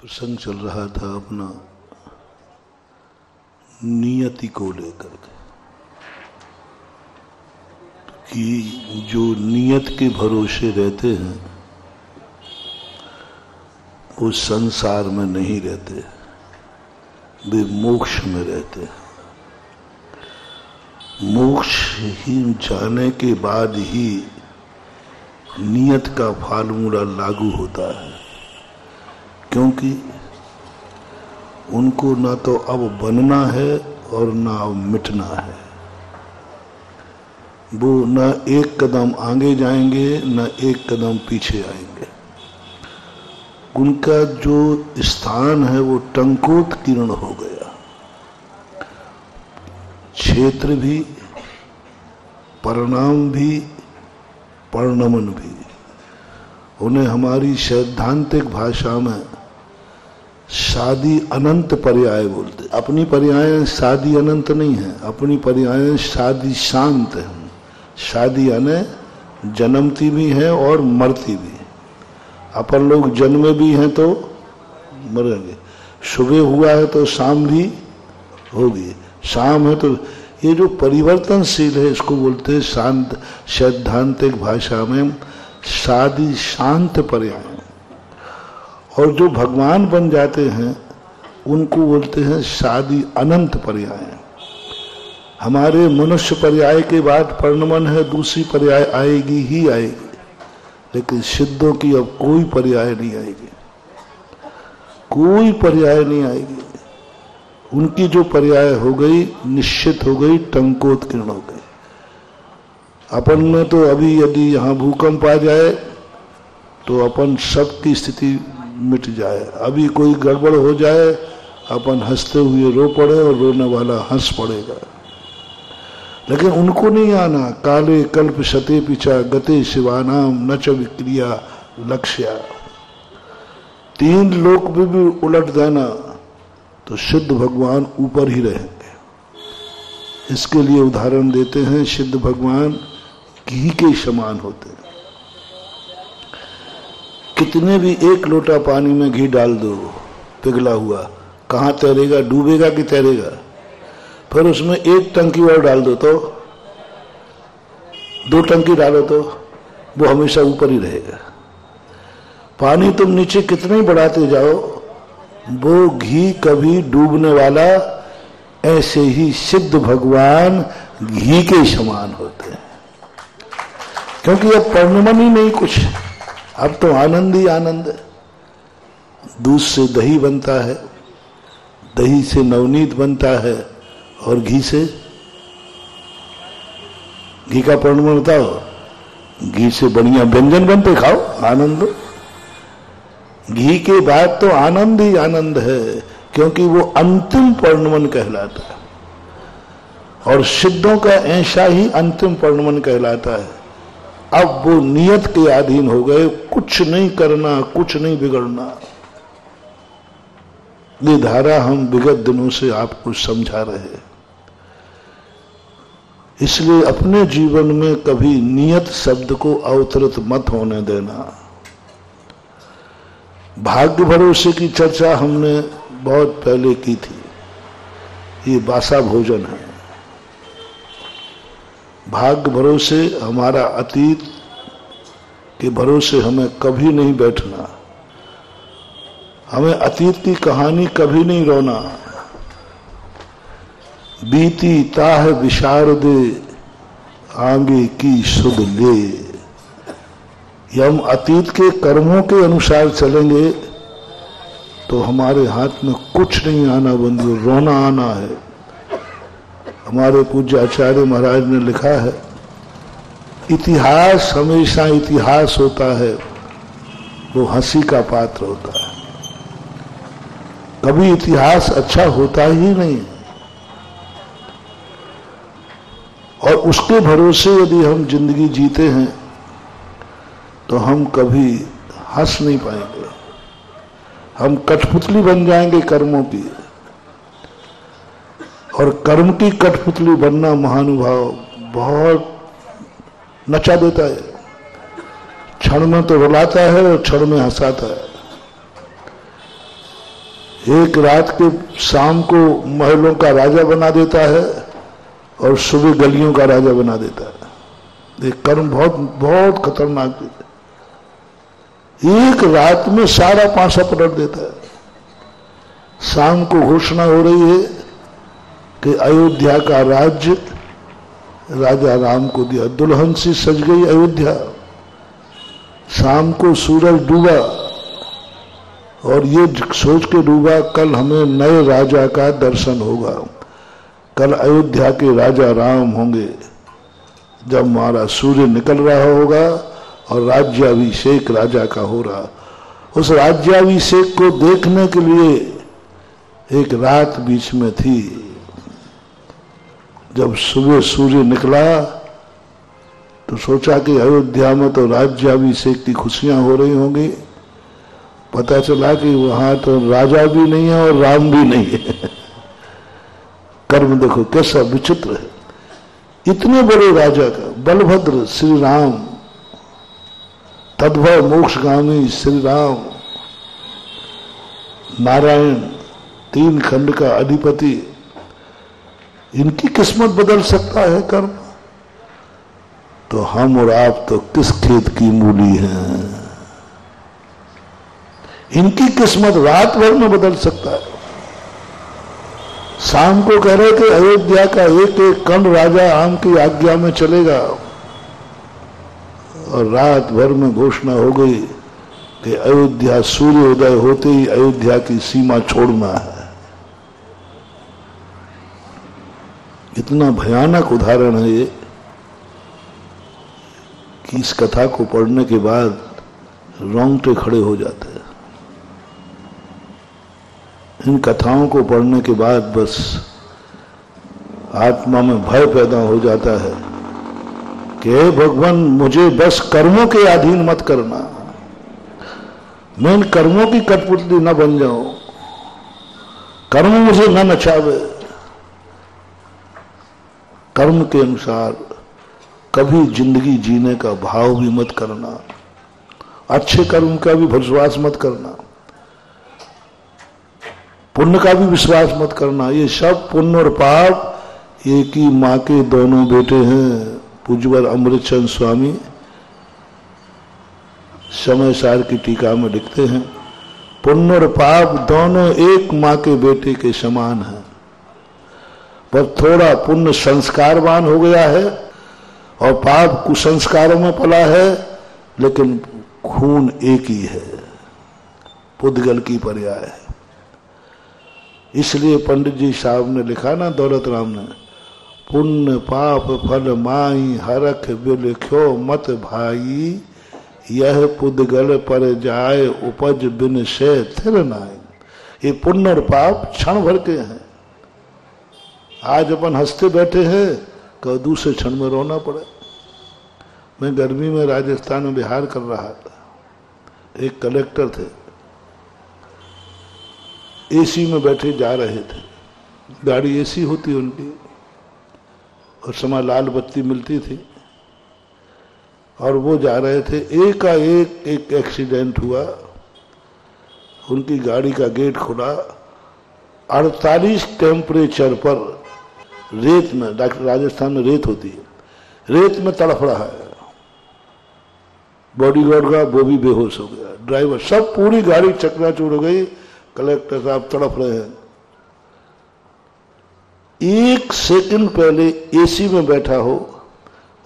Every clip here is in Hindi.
प्रसंग चल रहा था अपना नियति को लेकर के कि जो नियत के भरोसे रहते हैं वो संसार में नहीं रहते, वे मोक्ष में रहते हैं। मोक्ष ही जाने के बाद ही नियत का फार्मूला लागू होता है, क्योंकि उनको ना तो अब बनना है और ना अब मिटना है। वो न एक कदम आगे जाएंगे न एक कदम पीछे आएंगे। उनका जो स्थान है वो टंकोत्कीर्ण हो गया। क्षेत्र भी, परिणाम भी, परिणमन भी। उन्हें हमारी सैद्धांतिक भाषा में शादी अनंत पर्याय बोलते। अपनी पर्याय शादी अनंत नहीं है, अपनी पर्याय शादी शांत है। शादी यानी जन्मती भी है और मरती भी है। अपन लोग जन्मे भी हैं तो मरेंगे, सुबह हुआ है तो शाम भी होगी, शाम है तो ये जो परिवर्तनशील है इसको बोलते हैं शांत। सैद्धांतिक भाषा में शादी शांत पर्याय। और जो भगवान बन जाते हैं उनको बोलते हैं शादी अनंत पर्याय। हमारे मनुष्य पर्याय के बाद परिणमन है, दूसरी पर्याय आएगी ही आएगी, लेकिन सिद्धों की अब कोई पर्याय नहीं आएगी, कोई पर्याय नहीं आएगी। उनकी जो पर्याय हो गई निश्चित हो गई, टंकोत्कीर्ण हो गई। अपन में तो अभी यदि यहाँ भूकंप आ जाए तो अपन सबकी स्थिति मिट जाए। अभी कोई गड़बड़ हो जाए अपन हंसते हुए रो पड़े और रोने वाला हंस पड़ेगा। लेकिन उनको नहीं आना। काले कल्प शते पिछा गते शिवानाम न च विक्रिया लक्ष्या। तीन लोक में भी उलट देना तो सिद्ध भगवान ऊपर ही रहेंगे। इसके लिए उदाहरण देते हैं, सिद्ध भगवान घी के समान होते हैं। कितने भी एक लोटा पानी में घी डाल दो पिघला हुआ, कहाँ तैरेगा? डूबेगा कि तैरेगा? फिर उसमें एक टंकी और डाल दो तो, दो टंकी डालो तो वो हमेशा ऊपर ही रहेगा। पानी तुम नीचे कितने ही बढ़ाते जाओ वो घी कभी डूबने वाला। ऐसे ही सिद्ध भगवान घी के समान होते हैं, क्योंकि अब परिणमन ही नहीं कुछ, अब तो आनंद ही आनंद है। दूध से दही बनता है, दही से नवनीत बनता है, और घी से, घी का परिणमन बताओ। घी से बढ़िया व्यंजन बनते, खाओ आनंद। घी के बाद तो आनंद ही आनंद है, क्योंकि वो अंतिम परिणमन कहलाता है। और सिद्धों का ऐसा ही अंतिम परिणमन कहलाता है। अब वो नियत के अधीन हो गए, कुछ नहीं करना, कुछ नहीं बिगड़ना। ये धारा हम विगत दिनों से आपको समझा रहे। इसलिए अपने जीवन में कभी नियत शब्द को अवतरित मत होने देना। भाग्य भरोसे की चर्चा हमने बहुत पहले की थी। ये बासा भोजन है। भाग्य भरोसे, हमारा अतीत के भरोसे हमें कभी नहीं बैठना। हमें अतीत की कहानी कभी नहीं रोना। बीती ताह विशारदे आगे की सुध ले। हम अतीत के कर्मों के अनुसार चलेंगे तो हमारे हाथ में कुछ नहीं आना बंधु, रोना आना है। हमारे पूज्य आचार्य महाराज ने लिखा है, इतिहास हमेशा इतिहास होता है, वो हंसी का पात्र होता है। कभी इतिहास अच्छा होता ही नहीं। और उसके भरोसे यदि हम जिंदगी जीते हैं तो हम कभी हंस नहीं पाएंगे। हम कठपुतली बन जाएंगे कर्मों की। और कर्म की कठपुतली बनना महानुभाव बहुत नचा देता है। क्षण में तो रुलाता है और क्षण में हंसाता है। एक रात के शाम को महलों का राजा बना देता है और सुबह गलियों का राजा बना देता है। ये कर्म बहुत बहुत खतरनाक चीज है। एक रात में सारा पासा पलट देता है। शाम को घोषणा हो रही है कि अयोध्या का राज्य राजा राम को दिया, दुल्हन सी सज गई अयोध्या। शाम को सूरज डूबा और ये सोच के डूबा कल हमें नए राजा का दर्शन होगा, कल अयोध्या के राजा राम होंगे। जब हमारा सूर्य निकल रहा होगा और राज्याभिषेक राजा का हो रहा, उस राज्याभिषेक को देखने के लिए एक रात बीच में थी। जब सुबह सूर्य निकला तो सोचा कि अयोध्या में तो राज्याभिषेक की खुशियां हो रही होंगी। पता चला कि वहां तो राजा भी नहीं है और राम भी नहीं है। कर्म देखो कैसा विचित्र है। इतने बड़े राजा का बलभद्र श्री राम, तद्भव मोक्षगामी श्री राम, नारायण तीन खंड का अधिपति, इनकी किस्मत बदल सकता है कर्म? तो हम और आप तो किस खेत की मूली हैं। इनकी किस्मत रात भर में बदल सकता है। शाम को कह रहे थे अयोध्या का एक एक कण राजा राम की आज्ञा में चलेगा, और रात भर में घोषणा हो गई कि अयोध्या सूर्योदय होते ही अयोध्या की सीमा छोड़ना है। इतना भयानक उदाहरण है ये कि इस कथा को पढ़ने के बाद रोंगटे खड़े हो जाते हैं। इन कथाओं को पढ़ने के बाद बस आत्मा में भय पैदा हो जाता है कि हे भगवान, मुझे बस कर्मों के अधीन मत करना, मैं इन कर्मों की कठपुतली न बन जाऊं, कर्म मुझे न नचावे। कर्म के अनुसार कभी जिंदगी जीने का भाव भी मत करना, अच्छे कर्म का भी विश्वास मत करना, पुण्य का भी विश्वास मत करना। ये सब पुण्य और पाप एक ही माँ के दोनों बेटे हैं। पूज्यवर अमृतचंद स्वामी समय सार की टीका में लिखते हैं, पुण्य और पाप दोनों एक माँ के बेटे के समान हैं, पर थोड़ा पुण्य संस्कारवान हो गया है और पाप कुसंस्कारों में पला है, लेकिन खून एक ही है, पुद्गल की पर्याय है। इसलिए पंडित जी साहब ने लिखा ना, दौलत राम ने, पुण्य पाप फल माई हरख बिलख्यो मत भाई, यह पुद्गल पर जाए उपज बिन से थिर नाई। ये पुण्य और पाप क्षण भर के हैं। आज अपन हंसते बैठे हैं, कल दूसरे क्षण में रोना पड़े। मैं गर्मी में राजस्थान में बिहार कर रहा था, एक कलेक्टर थे, एसी में बैठे जा रहे थे, गाड़ी एसी होती उनकी, और समय लाल बत्ती मिलती थी, और वो जा रहे थे। एकाएक एक एक्सीडेंट हुआ, उनकी गाड़ी का गेट खुला, 48 टेम्परेचर पर रेत में, राजस्थान में रेत होती है, रेत में तड़फ रहा है। बॉडीगार्ड का वो भी बेहोश हो गया, ड्राइवर, सब पूरी गाड़ी चकनाचूर हो गई। कलेक्टर साहब तड़प रहे हैं। एक सेकंड पहले एसी में बैठा हो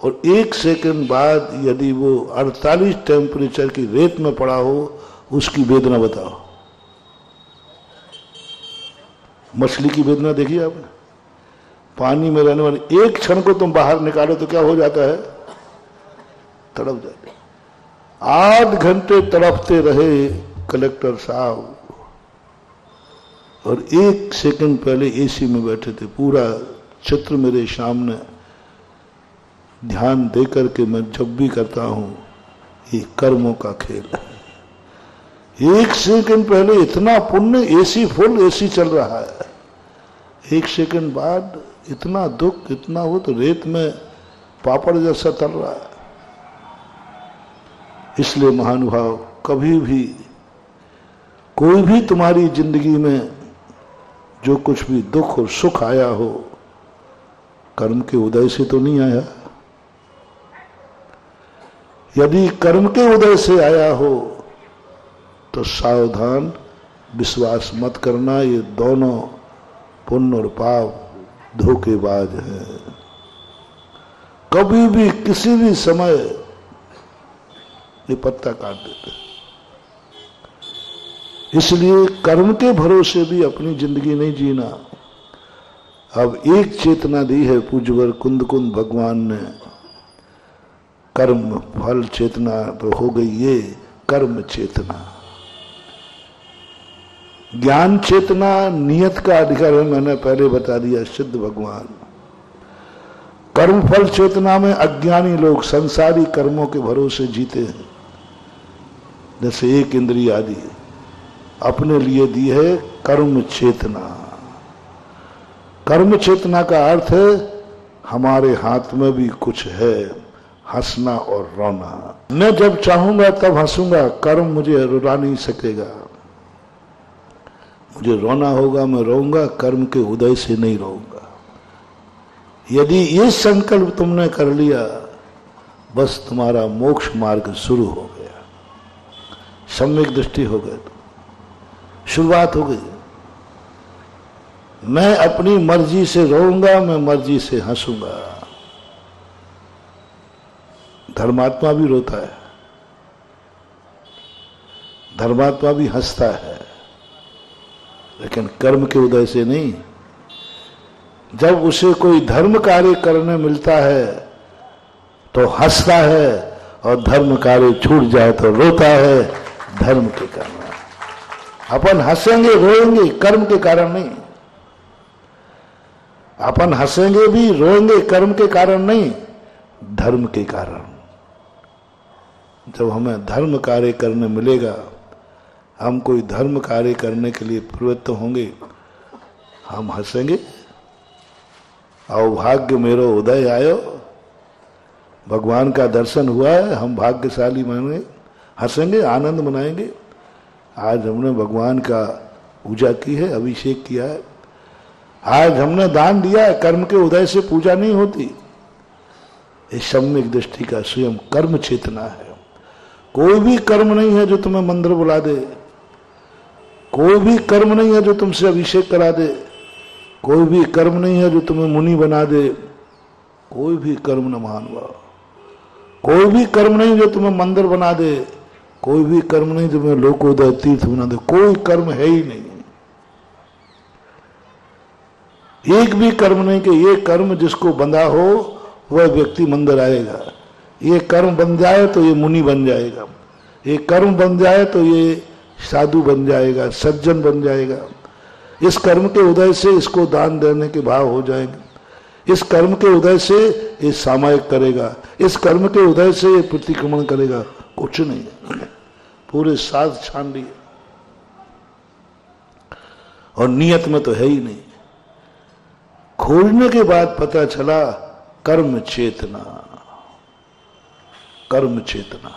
और एक सेकंड बाद यदि वो 48 टेम्परेचर की रेत में पड़ा हो, उसकी वेदना बताओ। मछली की वेदना देखी आपने? पानी में रहने वाली एक क्षण को तुम बाहर निकालो तो क्या हो जाता है? तड़प जाते। 8 घंटे तड़पते रहे कलेक्टर साहब, और एक सेकंड पहले एसी में बैठे थे। पूरा चित्र मेरे सामने ध्यान देकर के मैं जब भी करता हूं, ये कर्मों का खेल है। एक सेकंड पहले इतना पुण्य, एसी फुल, एसी चल रहा है, एक सेकंड बाद इतना दुख, इतना वो, तो रेत में पापड़ जैसा तल रहा है। इसलिए महानुभाव, कभी भी कोई भी तुम्हारी जिंदगी में जो कुछ भी दुख और सुख आया हो, कर्म के उदय से तो नहीं आया। यदि कर्म के उदय से आया हो तो सावधान, विश्वास मत करना, ये दोनों पुण्य और पाप धोखेबाज हैं। कभी भी किसी भी समय ये पत्ता काट देते हैं। इसलिए कर्म के भरोसे भी अपनी जिंदगी नहीं जीना। अब एक चेतना दी है पूज्यवर कुंद कुंद भगवान ने, कर्म फल चेतना तो हो गई ये कर्म चेतना। ज्ञान चेतना नियत का अधिकार है, मैंने पहले बता दिया, सिद्ध भगवान। कर्म फल चेतना में अज्ञानी लोग संसारी कर्मों के भरोसे जीते हैं। जैसे एक इंद्रिय आदि अपने लिए दी है कर्म चेतना। कर्म चेतना का अर्थ है हमारे हाथ में भी कुछ है, हंसना और रोना। मैं जब चाहूंगा तब हंसूंगा, कर्म मुझे रुला नहीं सकेगा। मुझे रोना होगा, मैं रोऊंगा, कर्म के उदय से नहीं रोऊंगा। यदि ये संकल्प तुमने कर लिया, बस तुम्हारा मोक्ष मार्ग शुरू हो गया, सम्यक दृष्टि हो गई, शुरुआत हो गई। मैं अपनी मर्जी से रोऊंगा, मैं मर्जी से हंसूंगा। धर्मात्मा भी रोता है, धर्मात्मा भी हंसता है, लेकिन कर्म के उदय से नहीं। जब उसे कोई धर्म कार्य करने मिलता है तो हंसता है, और धर्म कार्य छूट जाए तो रोता है, धर्म के कारण। अपन हंसेंगे रोएंगे कर्म के कारण नहीं। अपन हंसेंगे भी रोएंगे कर्म के कारण नहीं, धर्म के कारण। जब हमें धर्म कार्य करने मिलेगा, हम कोई धर्म कार्य करने के लिए प्रवृत्त होंगे, हम हंसेंगे, आओ भाग्य मेरो उदय आयो, भगवान का दर्शन हुआ है, हम भाग्यशाली मानेंगे, हंसेंगे, आनंद मनाएंगे। आज हमने भगवान का पूजा की है, अभिषेक किया है, आज हमने दान दिया है। कर्म के उदय से पूजा नहीं होती। इस सम्यक दृष्टि का स्वयं कर्म चेतना है। कोई भी कर्म नहीं है जो तुम्हें मंदिर बुला दे, कोई भी कर्म नहीं है जो तुमसे अभिषेक करा दे, कोई भी कर्म नहीं है जो तुम्हें मुनि बना दे, कोई भी कर्म न मानवा। कोई भी कर्म नहीं जो तुम्हें मंदिर बना दे, कोई भी कर्म नहीं जो तुम्हें लोकोदय तीर्थ बना दे। कोई कर्म है ही नहीं, एक भी कर्म नहीं कि ये कर्म जिसको बंधा हो वह व्यक्ति मंदिर आएगा, ये कर्म बन जाए तो ये मुनि बन जाएगा, ये कर्म बन जाए तो ये साधु बन जाएगा, सज्जन बन जाएगा। इस कर्म के उदय से इसको दान देने के भाव हो जाएंगे, इस कर्म के उदय से ये सामायिक करेगा, इस कर्म के उदय से ये प्रतिक्रमण करेगा। कुछ नहीं, पूरे साथ छान लिए, और नियत में तो है ही नहीं। खोजने के बाद पता चला कर्म चेतना, कर्म चेतना।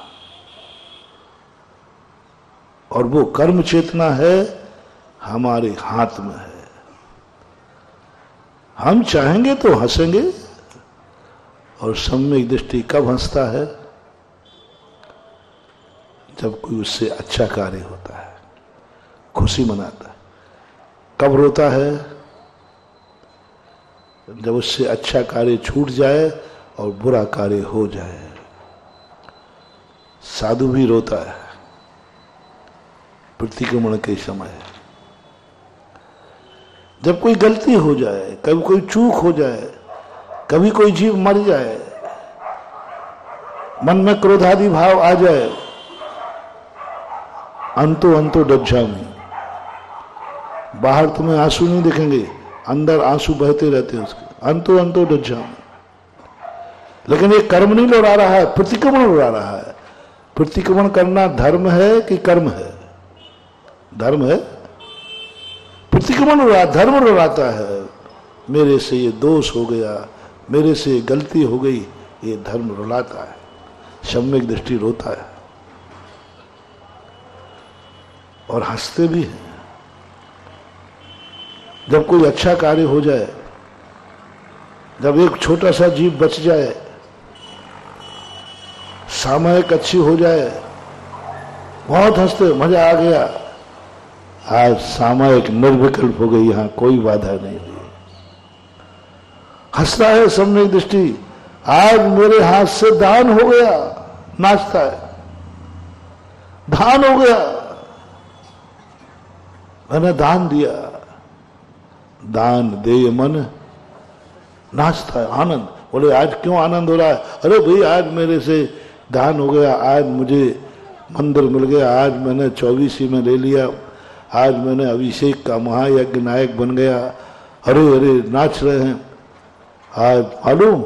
और वो कर्म चेतना है हमारे हाथ में है। हम चाहेंगे तो हंसेंगे। और सम्यक दृष्टि कब हंसता है? जब कोई उससे अच्छा कार्य होता है, खुशी मनाता है। कब रोता है? जब उससे अच्छा कार्य छूट जाए और बुरा कार्य हो जाए। साधु भी रोता है प्रतिक्रमण के समय, जब कोई गलती हो जाए, कभी कोई चूक हो जाए, कभी कोई जीव मर जाए, मन में क्रोधादि भाव आ जाए, अंतो अंतो डज्जामी। बाहर तुम्हें आंसू नहीं दिखेंगे, अंदर आंसू बहते रहते हैं उसके, अंतो अंतो डज्जामी। लेकिन ये कर्म नहीं लौटा रहा है, प्रतिक्रमण लौटा रहा है। प्रतिक्रमण करना धर्म है कि कर्म है? धर्म है। प्रतिक्रमण हो रहा, धर्म लौटाता है। मेरे से ये दोष हो गया, मेरे से ये गलती हो गई, ये धर्म रुलाता है, सम्यक दृष्टि रोता है। और हंसते भी हैं। जब कोई अच्छा कार्य हो जाए, जब एक छोटा सा जीव बच जाए, सामयिक अच्छी हो जाए, बहुत हंसते, मजा आ गया। आज सामयिक निर्विकल्प हो गई, यहां कोई बाधा नहीं हुई। हंसता है सामयिक दृष्टि, आज मेरे हाथ से दान हो गया, नाचता है, दान हो गया, मैंने दान दिया, दान दे मन नाचता है, आनंद। बोले आज क्यों आनंद हो रहा है? अरे भाई आज मेरे से दान हो गया, आज मुझे मंदिर मिल गया, आज मैंने 24 में ले लिया, आज मैंने अभिषेक का महायज्ञ नायक बन गया, अरे अरे नाच रहे हैं। आज मालूम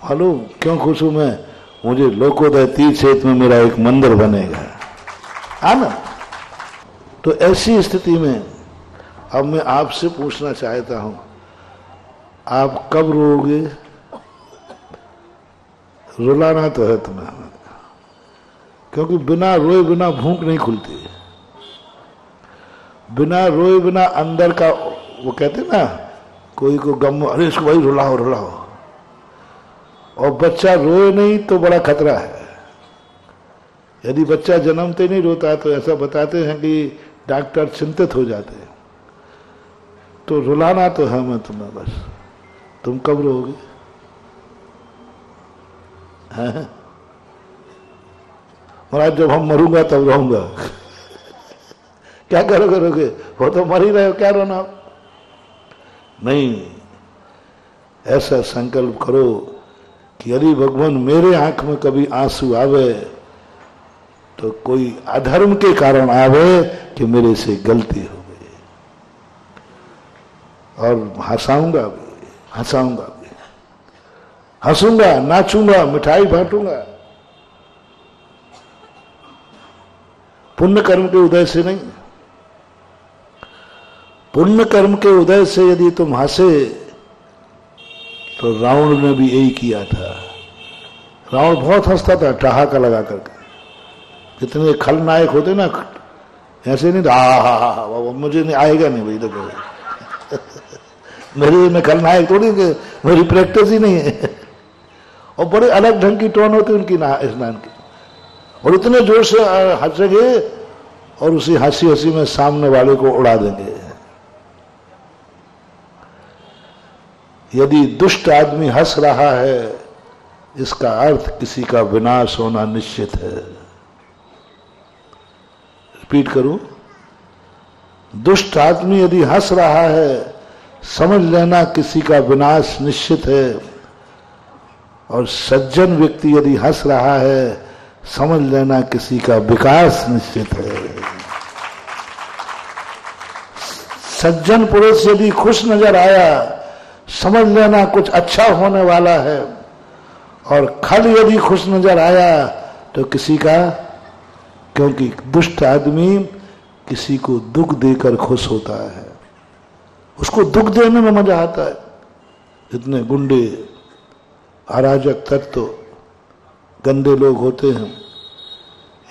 मालूम क्यों खुश हूं मैं? मुझे लोकोदय तीर्थ क्षेत्र में मेरा एक मंदिर बनेगा, आनंद। तो ऐसी स्थिति में अब मैं आपसे पूछना चाहता हूं, आप कब रोओगे? रुलाना तो है तुम्हें, क्योंकि बिना रोए बिना भूख नहीं खुलती, बिना रोए बिना अंदर का, वो कहते ना कोई को गम, अरे इसको भाई रुलाओ रुलाओ, और बच्चा रोए नहीं तो बड़ा खतरा है। यदि बच्चा जन्मते नहीं रोता तो ऐसा बताते हैं कि डॉक्टर चिंतित हो जाते हैं। तो रुलाना तो है मैं तुम्हें, बस तुम कब रोओगे? महाराज जब हम मरूंगा तब रहूंगा। क्या करोगे? वो तो मर ही रहे हो, क्या रोना? नहीं, ऐसा संकल्प करो कि यदि भगवान मेरे आंख में कभी आंसू आवे तो कोई अधर्म के कारण आवे कि मेरे से गलती हो गई, और हंसाऊंगा भी, हंसाऊंगा भी, हंसूंगा, नाचूंगा, मिठाई बांटूंगा। पुण्य कर्म के उदय से नहीं, पुण्य कर्म के उदय से यदि तुम हंसे तो रावण ने भी यही किया था। रावण बहुत हंसता था ठहाका लगा करके। कितने खलनायक होते ना, ऐसे नहीं, हा मुझे नहीं आएगा नहीं भाई, देखो मेरी में खलनायक थोड़ी, मेरी प्रैक्टिस ही नहीं है। और बड़े अलग ढंग की टोन होती उनकी स्नान की, और इतने जोर से हंसेंगे और उसी हंसी हंसी में सामने वाले को उड़ा देंगे। यदि दुष्ट आदमी हंस रहा है, इसका अर्थ किसी का विनाश होना निश्चित है। रिपीट करूं, दुष्ट आदमी यदि हंस रहा है, समझ लेना किसी का विनाश निश्चित है। और सज्जन व्यक्ति यदि हंस रहा है, समझ लेना किसी का विकास निश्चित है। सज्जन पुरुष यदि खुश नजर आया, समझ लेना कुछ अच्छा होने वाला है। और खल यदि खुश नजर आया तो किसी का, क्योंकि दुष्ट आदमी किसी को दुख देकर खुश होता है, उसको दुख देने में मजा आता है। जितने गुंडे, अराजक तत्व, गंदे लोग होते हैं,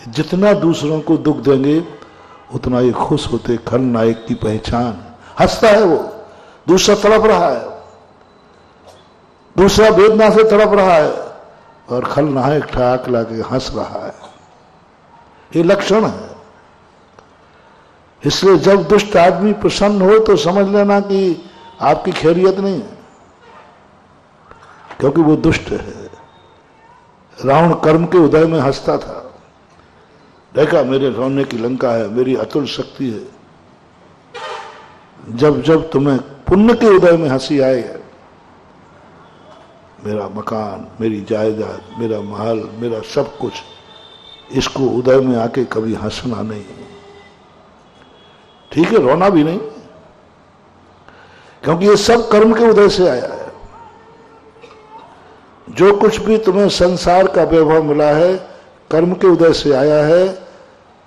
जितना दूसरों को दुख देंगे उतना ये खुश होते। खलनायक की पहचान, हंसता है वो, दूसरा तड़प रहा है, दूसरा वेदना से तड़प रहा है, और खलनायक ठहाक लाके हंस रहा है। ये लक्षण है। इसलिए जब दुष्ट आदमी प्रसन्न हो तो समझ लेना कि आपकी खैरियत नहीं है, क्योंकि वो दुष्ट है। रावण कर्म के उदय में हंसता था, देखा मेरे रोने की लंका है, मेरी अतुल शक्ति है। जब जब तुम्हें पुण्य के उदय में हंसी आए, मेरा मकान, मेरी जायदाद, मेरा महल, मेरा सब कुछ, इसको उदय में आके कभी हंसना नहीं। ठीक है, रोना भी नहीं, क्योंकि ये सब कर्म के उदय से आया है। जो कुछ भी तुम्हें संसार का वैभव मिला है, कर्म के उदय से आया है।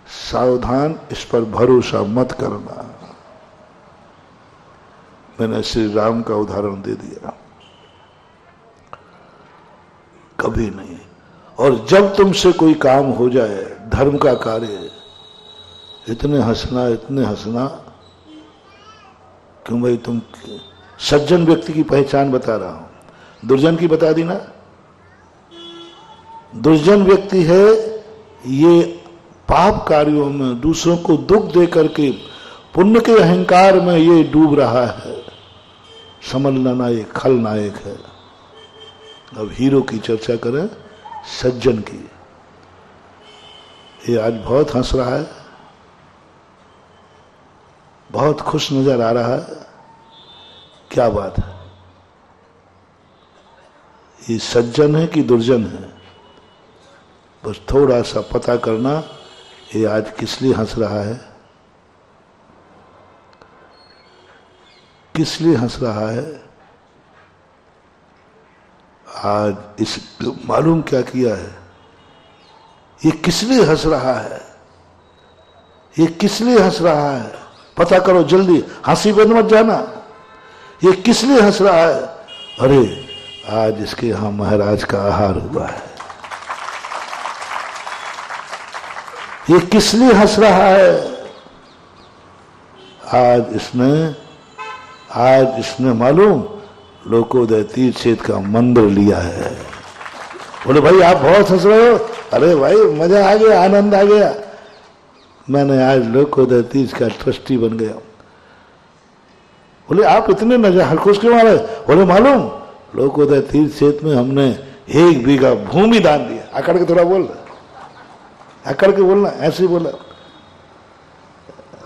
सावधान, इस पर भरोसा मत करना। मैंने श्री राम का उदाहरण दे दिया, कभी नहीं। और जब तुमसे कोई काम हो जाए, धर्म का कार्य, इतने हंसना क्यों भाई? तुम सज्जन व्यक्ति की पहचान बता रहा हूं, दुर्जन की बता दी ना। दुर्जन व्यक्ति है ये पाप कार्यों में, दूसरों को दुख दे करके पुण्य के अहंकार में ये डूब रहा है, समझना नायक, खलनायक है। अब हीरो की चर्चा करें, सज्जन की। ये आज बहुत हंस रहा है, बहुत खुश नजर आ रहा है। क्या बात है? ये सज्जन है कि दुर्जन है? बस थोड़ा सा पता करना, ये आज किस लिए हंस रहा है, किस लिए हंस रहा है। आज इस मालूम क्या किया है, ये किस लिए हंस रहा है, ये किस लिए हंस रहा है, पता करो जल्दी, हंसी बंद मत जाना। ये किस लिए हंस रहा है? अरे आज इसके यहां महाराज का आहार हुआ है। ये किस लिए हंस रहा है? आज इसने मालूम लोकोदय तीर्थ क्षेत्र का मंदिर लिया है। बोले भाई आप बहुत हंस रहे हो। अरे भाई मजा आ गया, आनंद आ गया, मैंने आज लोकोदय तीर्थ का ट्रस्टी बन गया। बोले आप इतने नजर हरखुश क्यों आ रहे? बोले मालूम लोकोदय तीर्थ क्षेत्र में हमने 1 बीघा भूमि दान दिया। अकड़ के थोड़ा बोल, अकड़ के बोलना, ऐसे ही बोला।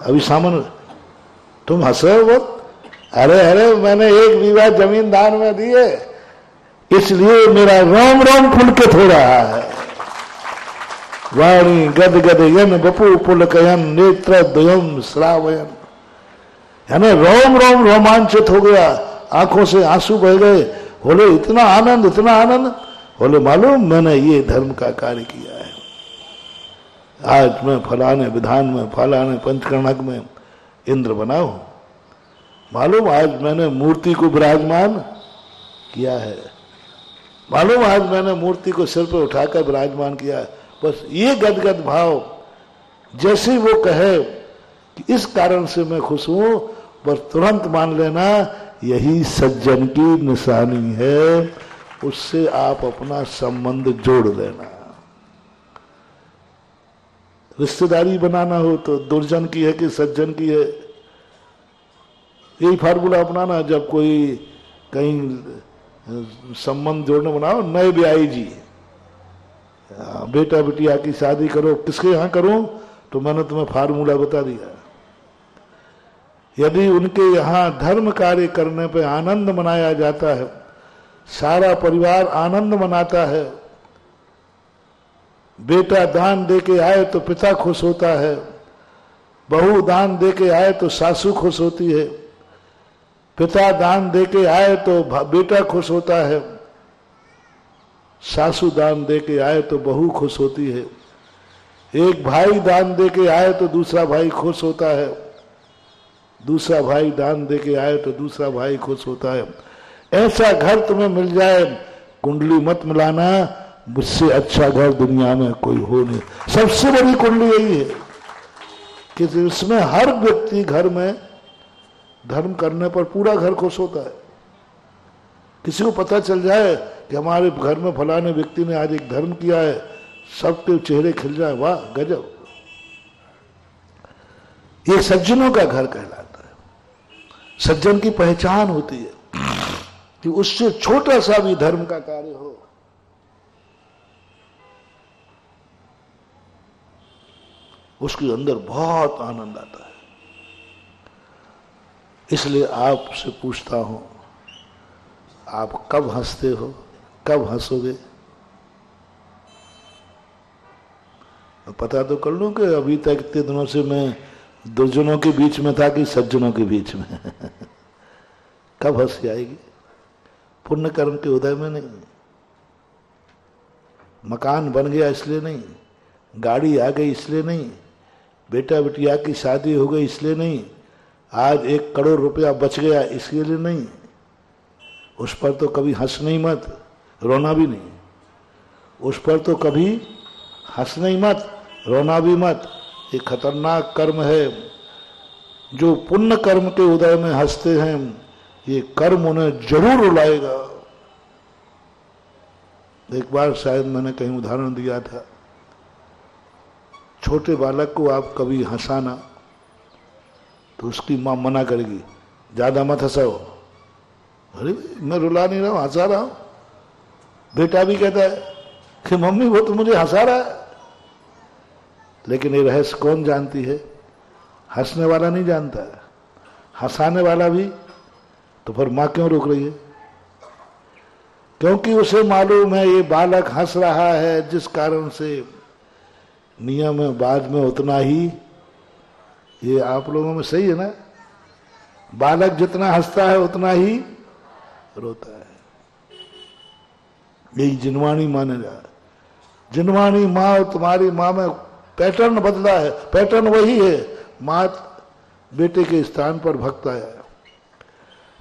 अभी सामने तुम हंस रहे हो बहुत। अरे मैंने 1 बीघा जमीन दान में दी है, इसलिए मेरा रोम रोम पुलकित हो रहा है। वाणी गद गद यन बपू पुलकयन नेत्र द्वयम श्रावयन, यानी रोम रोम रोमांचित हो गया, आंखों से आंसू बह गए। बोले इतना आनंद, इतना आनंद। बोले मालूम मैंने ये धर्म का कार्य किया है। आज मैं फलाने विधान में, फलाने पंचकर्णक में इंद्र बना हूं। मालूम आज मैंने मूर्ति को विराजमान किया है। मालूम आज मैंने मूर्ति को सिर पर उठाकर विराजमान किया है। बस ये गदगद भाव, जैसे वो कहे कि इस कारण से मैं खुश हूं, पर तुरंत मान लेना यही सज्जन की निशानी है। उससे आप अपना संबंध जोड़ लेना। रिश्तेदारी बनाना हो तो दुर्जन की है कि सज्जन की है, यही फार्मूला अपनाना। जब कोई कहीं संबंध जोड़ने बनाओ, नए ब्याही जी, बेटा बिटिया की शादी करो, किसके यहां करूं? तो मैंने तुम्हें फार्मूला बता दिया। यदि उनके यहां धर्म कार्य करने पे आनंद मनाया जाता है, सारा परिवार आनंद मनाता है, बेटा दान दे के आए तो पिता खुश होता है, बहू दान दे के आए तो सासू खुश होती है, पिता दान दे के आए तो बेटा खुश होता है, सासू दान दे के आए तो बहू खुश होती है, एक भाई दान दे के आए तो दूसरा भाई खुश होता है, दूसरा भाई दान दे के आए तो दूसरा भाई खुश होता है। ऐसा घर तुम्हें मिल जाए, कुंडली मत मिलाना, मुझसे अच्छा घर दुनिया में कोई हो नहीं। सबसे बड़ी कुंडली यही है कि इसमें हर व्यक्ति घर में धर्म करने पर पूरा घर खुश होता है। किसी को पता चल जाए कि हमारे घर में फलाने व्यक्ति ने आज एक धर्म किया है, सबके चेहरे खिल जाए, वाह गजब। ये सज्जनों का घर कहलाता है। सज्जन की पहचान होती है कि उससे छोटा सा भी धर्म का कार्य हो, उसके अंदर बहुत आनंद आता है। इसलिए आपसे पूछता हूं, आप कब हंसते हो, कब हंसोगे? पता तो कर लूं कि अभी तक इतने दिनों से मैं दुर्जनों के बीच में था कि सज्जनों के बीच में। कब हंसी आएगी? पुण्य कर्म के उदय में नहीं, मकान बन गया इसलिए नहीं, गाड़ी आ गई इसलिए नहीं, बेटा बिटिया की शादी हो गई इसलिए नहीं, आज 1 करोड़ रुपया बच गया इसके लिए नहीं। उस पर तो कभी हंसना ही मत, रोना भी नहीं। उस पर तो कभी हंसना ही मत, रोना भी मत। ये खतरनाक कर्म है। जो पुण्य कर्म के उदय में हंसते हैं, ये कर्म उन्हें जरूर रुलाएगा। एक बार शायद मैंने कहीं उदाहरण दिया था, छोटे बालक को आप कभी हंसाना तो उसकी मां मना करेगी, ज्यादा मत हंसाओ। अरे मैं रुला नहीं रहा हूं, हंसा रहा हूं। बेटा भी कहता है कि मम्मी वो तो मुझे हंसा रहा है, लेकिन ये रहस्य कौन जानती है? हंसने वाला नहीं जानता है, हंसाने वाला भी। तो फिर मां क्यों रोक रही है? क्योंकि उसे मालूम है ये बालक हंस रहा है, जिस कारण से नियम है बाद में उतना ही। ये आप लोगों में सही है ना? बालक जितना हंसता है उतना ही रोता है। यही जिनवाणी माने जा। जिनवाणी माँ और तुम्हारी माँ में पैटर्न बदला है, पैटर्न वही है। माँ बेटे के स्थान पर भक्त आया।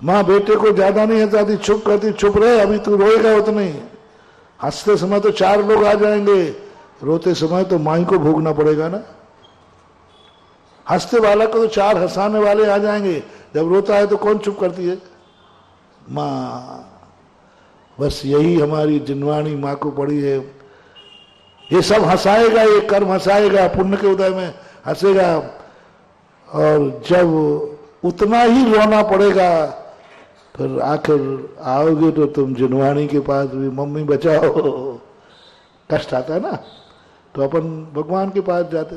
माँ बेटे को ज्यादा नहीं हंसाती, चुप करती, चुप रहे, अभी तू रोएगा उतना ही। हंसते समय तो 4 लोग आ जाएंगे, रोते समय तो माँ को भोगना पड़ेगा ना। हंसते वाला को तो 4 हंसाने वाले आ जाएंगे, जब रोता है तो कौन चुप करती है? माँ। बस यही हमारी जिनवाणी माँ को पड़ी है। ये सब हंसाएगा, ये कर्म हंसाएगा, पुण्य के उदय में हंसेगा, और जब उतना ही रोना पड़ेगा फिर आखिर आओगे तो तुम जिनवाणी के पास भी, मम्मी बचाओ, कष्ट आता है ना, तो अपन भगवान के पास जाते।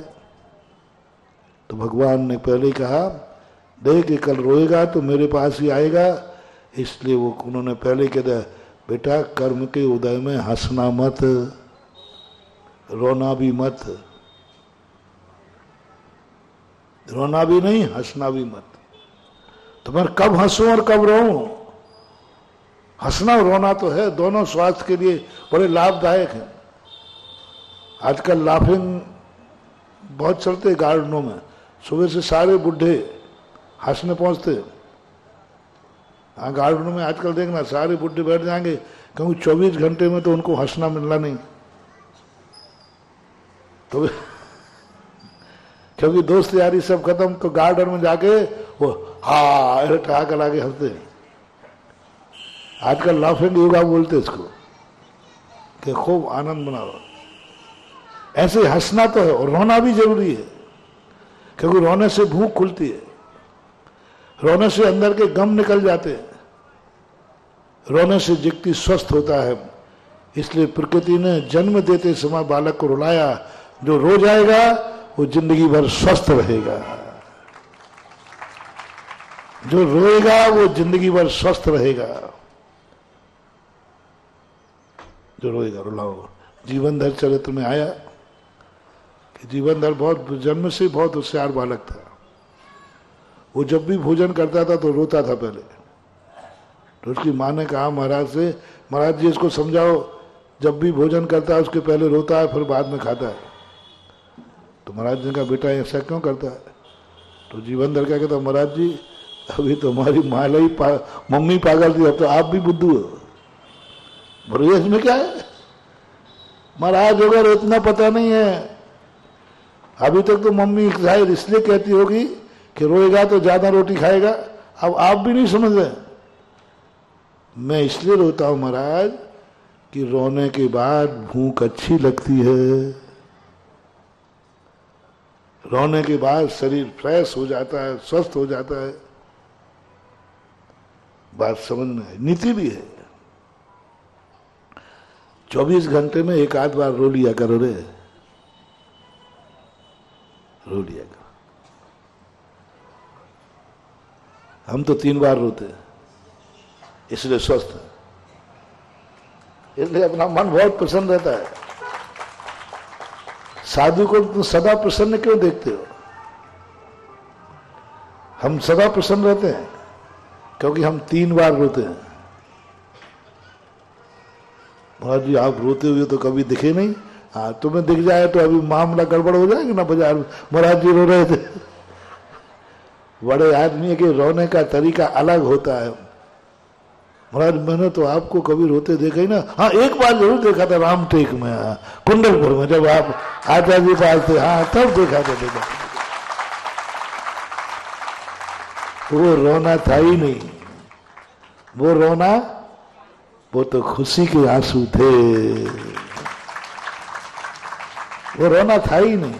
तो भगवान ने पहले ही कहा, देख कि कल रोएगा तो मेरे पास ही आएगा, इसलिए वो उन्होंने पहले कह दिया, बेटा कर्म के उदय में हंसना मत, रोना भी मत। रोना भी नहीं, हंसना भी मत। तो मैं कब हंसूं और कब रोऊं? हंसना और रोना तो है, दोनों स्वास्थ्य के लिए बड़े लाभदायक हैं। आजकल लाफिंग बहुत चलते गार्डनों में, सुबह से सारे बुढ़े हंसने पहुंचते। हाँ, गार्डनों में आजकल देखना सारे बुढ़े बैठ जाएंगे, क्योंकि 24 घंटे में तो उनको हंसना मिलना नहीं। तो क्योंकि दोस्त यारी सब खत्म, तो गार्डन में जाके वो हाँ ठहाका लाके हंसते हैं। आजकल लाफिंग योगा बोलते इसको, कि खूब आनंद बनाओ। ऐसे हंसना तो है, और रोना भी जरूरी है, क्योंकि रोने से भूख खुलती है, रोने से अंदर के गम निकल जाते हैं, रोने से व्यक्ति स्वस्थ होता है। इसलिए प्रकृति ने जन्म देते समय बालक को रुलाया। जो रो जाएगा वो जिंदगी भर स्वस्थ रहेगा, जो रोएगा वो जिंदगी भर स्वस्थ रहेगा। जो रोएगा रुलाओ। जीवनधर चरित्र में आया कि जीवनधर बहुत जन्म से बहुत होशियार बालक था। वो जब भी भोजन करता था तो रोता था पहले। तो उसकी माँ ने कहा महाराज से, महाराज जी इसको समझाओ, जब भी भोजन करता है उसके पहले रोता है, फिर बाद में खाता है। तो महाराज ने कहा बेटा ऐसा क्यों करता है? तो जीवनधर क्या कहता, महाराज जी अभी तो हमारी मम्मी पागल थी, अब तो आप भी बुद्धू हो। बोले इसमें क्या है महाराज, अगर इतना पता नहीं है, अभी तक तो मम्मी शायद इसलिए कहती होगी कि रोएगा तो ज्यादा रोटी खाएगा, अब आप भी नहीं समझ रहे। मैं इसलिए रोता हूं महाराज कि रोने के बाद भूख अच्छी लगती है, रोने के बाद शरीर फ्रेश हो जाता है, स्वस्थ हो जाता है। बात समझ में है, नीति भी है। 24 घंटे में एक आध बार रो लिया करो रे, रो लिया करो। हम तो 3 बार रोते हैं, इसलिए स्वस्थ है, इसलिए अपना मन बहुत प्रसन्न रहता है। साधु को तुम सदा प्रसन्न क्यों देखते हो? हम सदा प्रसन्न रहते हैं क्योंकि हम 3 बार रोते हैं। महाराज जी आप रोते हुए तो कभी दिखे नहीं। हाँ, तुम्हें दिख जाए तो अभी मामला गड़बड़ हो जाएगा ना बाजार में। महाराज जी रो रहे थे। बड़े आदमी के रोने का तरीका अलग होता है। महाराज मैंने तो आपको कभी रोते देखा ही ना। हाँ एक बार जरूर देखा था रामटेक में, कुंडलपुर में, जब आप आचार्य जी पास थे, हाँ तब देखा था। वो रोना था ही नहीं, वो रोना, वो तो खुशी के आंसू थे, वो रोना था ही नहीं।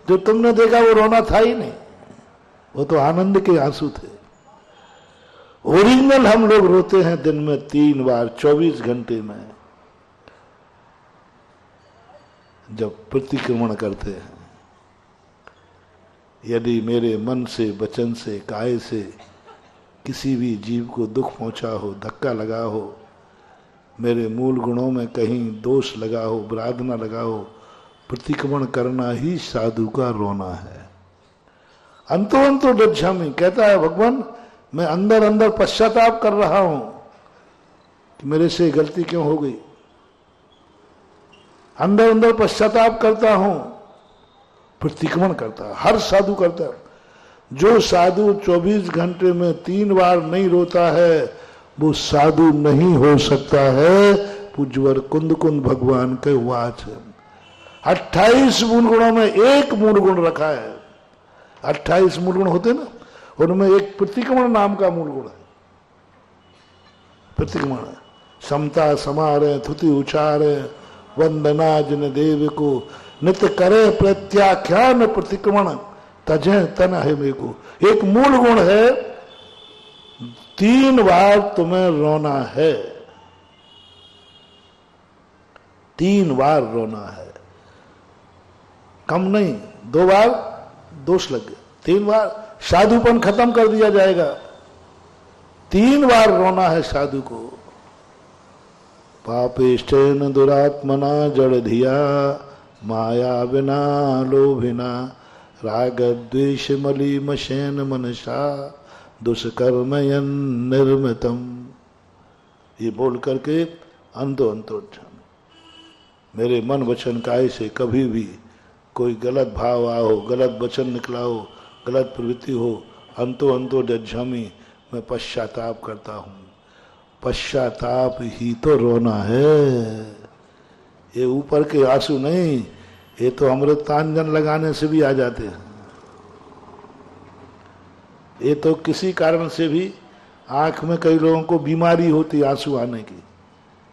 जो तुमने देखा वो रोना था ही नहीं, वो तो आनंद के आंसू थे। ओरिजिनल हम लोग रोते हैं दिन में 3 बार 24 घंटे में, जब प्रतिक्रमण करते हैं। यदि मेरे मन से, वचन से, काय से किसी भी जीव को दुख पहुंचा हो, धक्का लगा हो, मेरे मूल गुणों में कहीं दोष लगा हो, अपराधना लगा हो, प्रतिक्रमण करना ही साधु का रोना है। अंतो अंतो डच्छामि, कहता है भगवान मैं अंदर अंदर पश्चाताप कर रहा हूं कि मेरे से गलती क्यों हो गई, अंदर अंदर पश्चाताप करता हूं। प्रतिक्रमण करता है, हर साधु करता है। जो साधु 24 घंटे में 3 बार नहीं रोता है वो साधु नहीं हो सकता है। पूज्यवर कुंद कुंद भगवान के वाच है। 28 मूल गुणों में एक मूल गुण रखा है। 28 मूल गुण होते ना, उनमें एक प्रतिक्रमण नाम का मूल गुण है। प्रतिक्रमण समता समारे, थुति उचारे, वंदना जिन देव को, नित्य करे प्रत्याख्यान प्रतिक्रमण, तजे तन है मेरे को। एक मूल गुण है, 3 बार तुम्हें रोना है, 3 बार रोना है, कम नहीं। 2 बार दोष लग गए, 3 बार साधुपन खत्म कर दिया जाएगा। 3 बार रोना है साधु को। पापेष्टेन दुरात्मना जड़ धिया, माया बिना लोभिना, राग द्वेष मलीमशेन मनसा, दुष्कर्मयन निर्मितम। ये बोल करके अंतो मेरे मन वचन काय से कभी भी कोई गलत भाव आ हो, गलत वचन निकला हो, गलत प्रवृत्ति हो, अंतो जज्झामी, मैं पश्चाताप करता हूं। पश्चाताप ही तो रोना है, ये ऊपर के आंसू नहीं। ये तो अमृतांजन लगाने से भी आ जाते हैं। ये तो किसी कारण से भी, आंख में कई लोगों को बीमारी होती है आंसू आने की,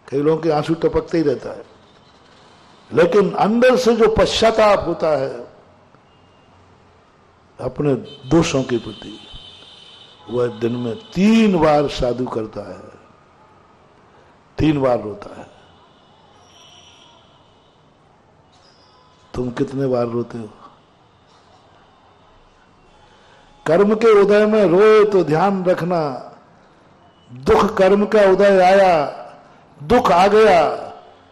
कई लोगों के आंसू टपकते ही रहता है। लेकिन अंदर से जो पश्चाताप होता है अपने दोषों के प्रति, वह दिन में 3 बार साधु करता है, 3 बार रोता है। तुम कितने बार रोते हो? कर्म के उदय में रोए तो ध्यान रखना, दुख कर्म का उदय आया, दुख आ गया,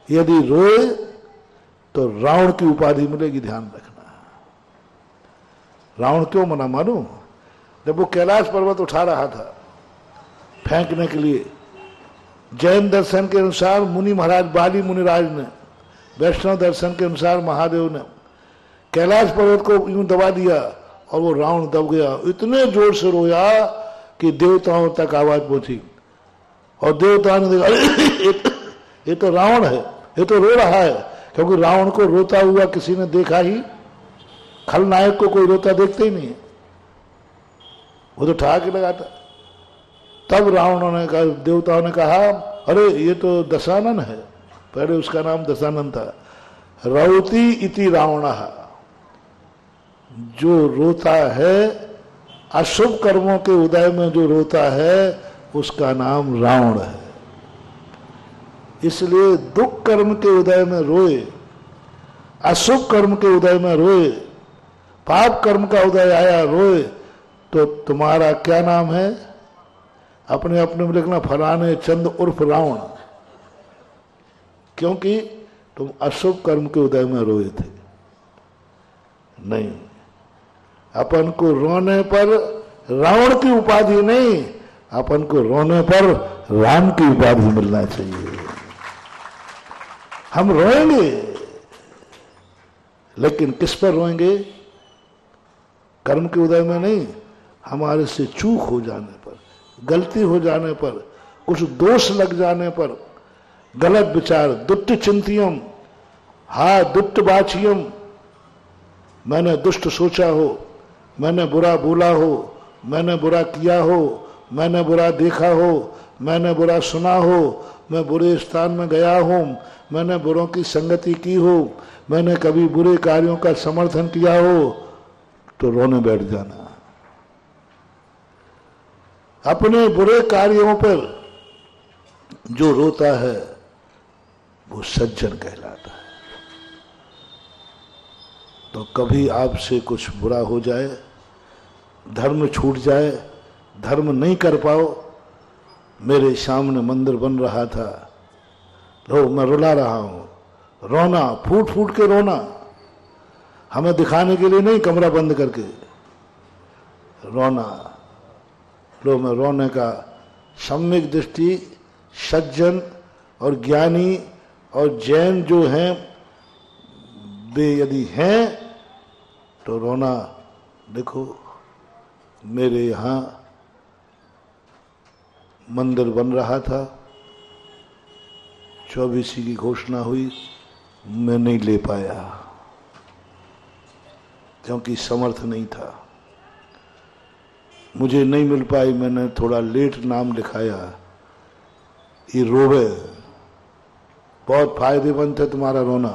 यदि रोए तो रावण की उपाधि मिलेगी, ध्यान रखना। रावण क्यों मना मालूम? जब वो कैलाश पर्वत उठा रहा था फेंकने के लिए, जैन दर्शन के अनुसार मुनि महाराज बाली मुनिराज ने, वैष्णव दर्शन के अनुसार महादेव ने कैलाश पर्वत को यूं दबा दिया और वो रावण दब गया। इतने जोर से रोया कि देवताओं तक आवाज पहुंची और देवताओं ने देखा ये तो रावण है, ये तो रो रहा है। क्योंकि रावण को रोता हुआ किसी ने देखा ही, खलनायक को कोई रोता देखते ही नहीं है, वो तो ठहाके लगाता। तब रावणों ने कहा, देवताओं ने कहा, अरे ये तो दशानन है, पहले उसका नाम दशानन था। रौती इति रावणः, जो रोता है अशुभ कर्मों के उदय में, जो रोता है उसका नाम रावण है। इसलिए दुख कर्म के उदय में रोए, अशुभ कर्म के उदय में रोए, पाप कर्म का उदय आया रोए, तो तुम्हारा क्या नाम है? अपने अपने में लिखना फलाने चंद उर्फ रावण, क्योंकि तुम अशुभ कर्म के उदय में रोए थे। नहीं, अपन को रोने पर रावण की उपाधि नहीं, अपन को रोने पर राम की उपाधि मिलना चाहिए। हम रोएंगे, लेकिन किस पर रोएंगे? कर्म के उदय में नहीं, हमारे से चूक हो जाने पर, गलती हो जाने पर, कुछ दोष लग जाने पर गलत विचार, दुष्ट चिंतियम, हा दुष्ट वाचियम, मैंने दुष्ट सोचा हो, मैंने बुरा बोला हो, मैंने बुरा किया हो, मैंने बुरा देखा हो, मैंने बुरा सुना हो, मैं बुरे स्थान में गया हूं, मैंने बुरों की संगति की हो, मैंने कभी बुरे कार्यों का समर्थन किया हो, तो रोने बैठ जाना। अपने बुरे कार्यों पर जो रोता है वो सज्जन कहलाता है। तो कभी आपसे कुछ बुरा हो जाए, धर्म छूट जाए, धर्म नहीं कर पाओ, मेरे सामने मंदिर बन रहा था, लो मैं रुला रहा हूं, रोना, फूट फूट के रोना, हमें दिखाने के लिए नहीं, कमरा बंद करके रोना, लो मैं रोने का सम्यक दृष्टि सज्जन और ज्ञानी और जैन जो हैं वे यदि हैं तो रोना। देखो मेरे यहां मंदिर बन रहा था, 24 की घोषणा हुई, मैं नहीं ले पाया क्योंकि समर्थ नहीं था, मुझे नहीं मिल पाई, मैंने थोड़ा लेट नाम लिखाया। ये रोवे, बहुत फायदेमंद है तुम्हारा रोना,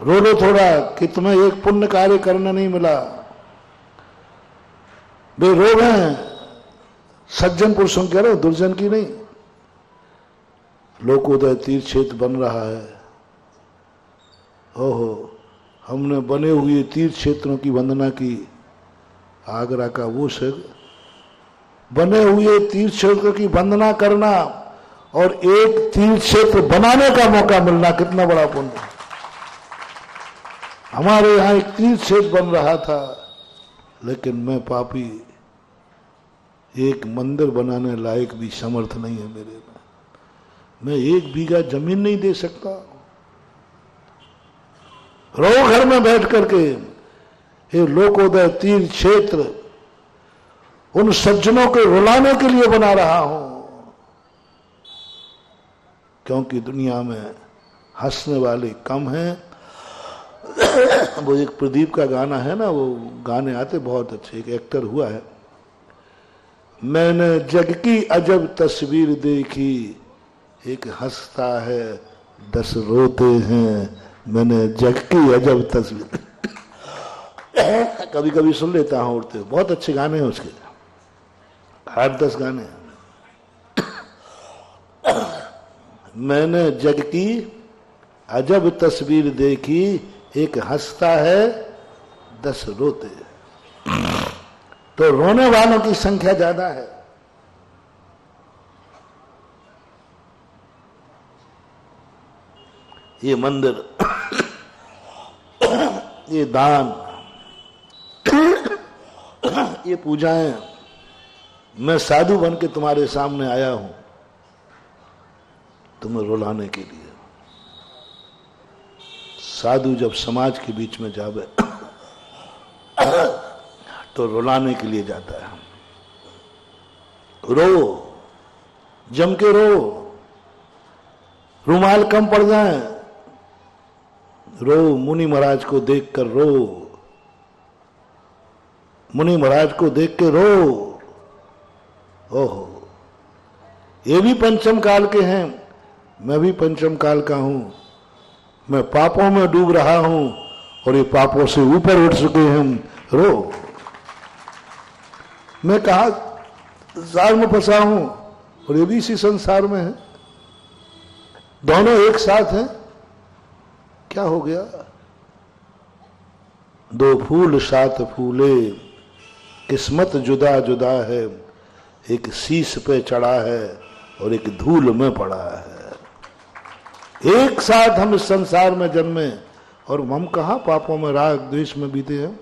रो लो थोड़ा कि तुम्हें एक पुण्य कार्य करना नहीं मिला। वे रोग हैं सज्जन पुरुषों कह रहे हो, दुर्जन की नहीं। लोकोदय तीर्थ क्षेत्र बन रहा है, ओहो हमने बने हुए तीर्थ क्षेत्रों की वंदना की, आगरा का वो सिर, बने हुए तीर्थ क्षेत्र की वंदना करना और एक तीर्थ क्षेत्र बनाने का मौका मिलना कितना बड़ा पुण्य। हमारे यहां एक तीर्थ क्षेत्र बन रहा था, लेकिन मैं पापी एक मंदिर बनाने लायक भी समर्थ नहीं है मेरे में, मैं 1 बीघा जमीन नहीं दे सकता। रो घर में बैठ करके, ये लोकोदय तीर्थ क्षेत्र उन सज्जनों को रुलाने के लिए बना रहा हूं, क्योंकि दुनिया में हंसने वाले कम हैं। वो एक प्रदीप का गाना है ना, वो गाने आते बहुत अच्छे, एक एक्टर हुआ है, मैंने जग की अजब तस्वीर देखी, एक हंसता है 10 रोते हैं, मैंने जग की अजब तस्वीर कभी कभी सुन लेता हूं उड़ते, बहुत अच्छे गाने हैं उसके, 8-10 गाने। मैंने जग की अजब तस्वीर देखी, एक हंसता है 10 रोते हैं। तो रोने वालों की संख्या ज्यादा है। ये मंदिर, ये दान, ये पूजाएं, मैं साधु बन के तुम्हारे सामने आया हूं तुम्हें रुलाने के लिए। साधु जब समाज के बीच में जावे तो रुलाने के लिए जाता है। रो, जम के रो, रुमाल कम पड़ जाए, रो, मुनि महाराज को देखकर रो, मुनि महाराज को देख के रो। ओहो, ये भी पंचम काल के हैं, मैं भी पंचम काल का हूं, मैं पापों में डूब रहा हूं और ये पापों से ऊपर उठ चुके हैं, रो। मैं कहा संसार में फंसा हूं और ये भी इसी संसार में है, दोनों एक साथ हैं, क्या हो गया? 2 फूल 7 फूले, किस्मत जुदा जुदा है, एक शीश पे चढ़ा है और एक धूल में पड़ा है। एक साथ हम इस संसार में जन्मे और हम कहां पापों में, राग द्वेष में बीते हैं।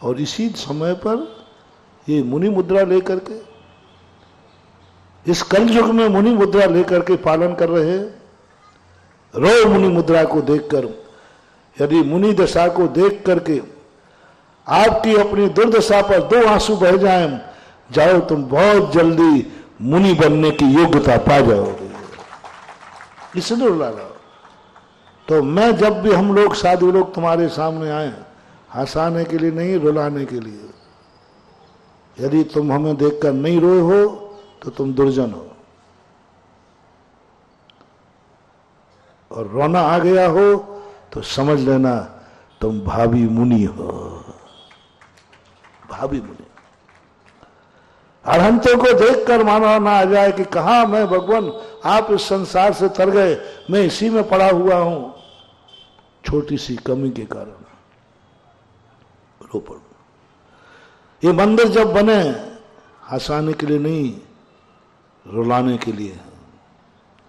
और इसी समय पर ये मुनि मुद्रा लेकर के, इस कलयुग में मुनि मुद्रा लेकर के पालन कर रहे हैं। रो मुनि मुद्रा को देखकर, यदि मुनि दशा को देख करके आपकी अपनी दुर्दशा पर 2 आंसू बह जाएं, जाओ, तुम बहुत जल्दी मुनि बनने की योग्यता पा जाओगे। इसलिए रुला रहा। तो मैं जब भी हम लोग साधु लोग तुम्हारे सामने आए, हंसाने के लिए नहीं, रुलाने के लिए। यदि तुम हमें देखकर नहीं रोए हो तो तुम दुर्जन हो, और रोना आ गया हो तो समझ लेना तुम भावी मुनि हो, भावी मुनि। अरहंतों को देखकर मानो ना आ जाए कि कहां मैं भगवान, आप इस संसार से तर गए, मैं इसी में पड़ा हुआ हूं, छोटी सी कमी के कारण रो पड़ू। ये मंदिर जब बने, हंसाने के लिए नहीं, रुलाने के लिए।